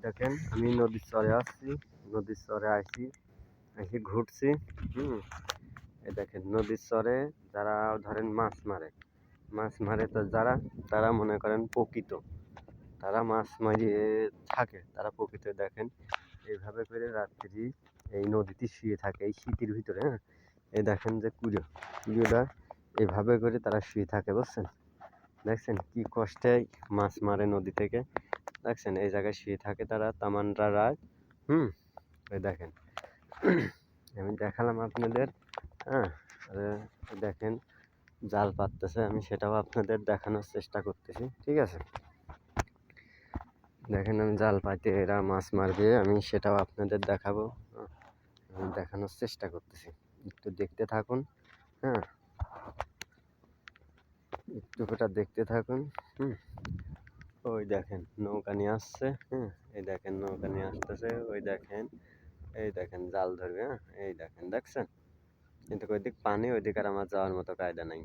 দেখেন আমি নদীর চরে আসছি, নদীর চরে আসি এসে ঘুরছি। এই দেখেন নদীর চরে যারা ধরেন মাছ মারে তো যারা, তারা মনে করেন প্রকৃত, তারা মাছ মারিয়ে থাকে, তারা প্রকৃত। দেখেন এইভাবে করে রাত্রি এই নদীতে শুয়ে থাকে এই শীতের ভিতরে। এই দেখেন যে কুড়োটা এইভাবে করে তারা শুয়ে থাকে, বুঝছেন? দেখছেন কি কষ্টে মাছ মারে নদী থেকে, দেখছেন এই জায়গায় শুয়ে থাকে তারা, তামান্ডা রায়। ওই দেখেন আমি দেখালাম আপনাদের। হ্যাঁ, দেখেন জাল পাততেছে, আমি সেটাও আপনাদের দেখানোর চেষ্টা করতেছি, ঠিক আছে? দেখেন আমি জাল পাইতে এরা মাছ মারবে, আমি সেটাও আপনাদের দেখাবো। আমি দেখানোর চেষ্টা করতেছি, একটু দেখতে থাকুন। হ্যাঁ, একটু ওটা দেখতে থাকুন। ওই দেখেন নৌকা নিয়ে আসছে। এই দেখেন নৌকা নিয়ে আসতেছে, ওই দেখেন, এই দেখেন জাল ধরবে। এই দেখেন, দেখছেন? কিন্তু ওইদিক পানি, ওইদিক আর আমার যাওয়ার মতো কায়দা নাই।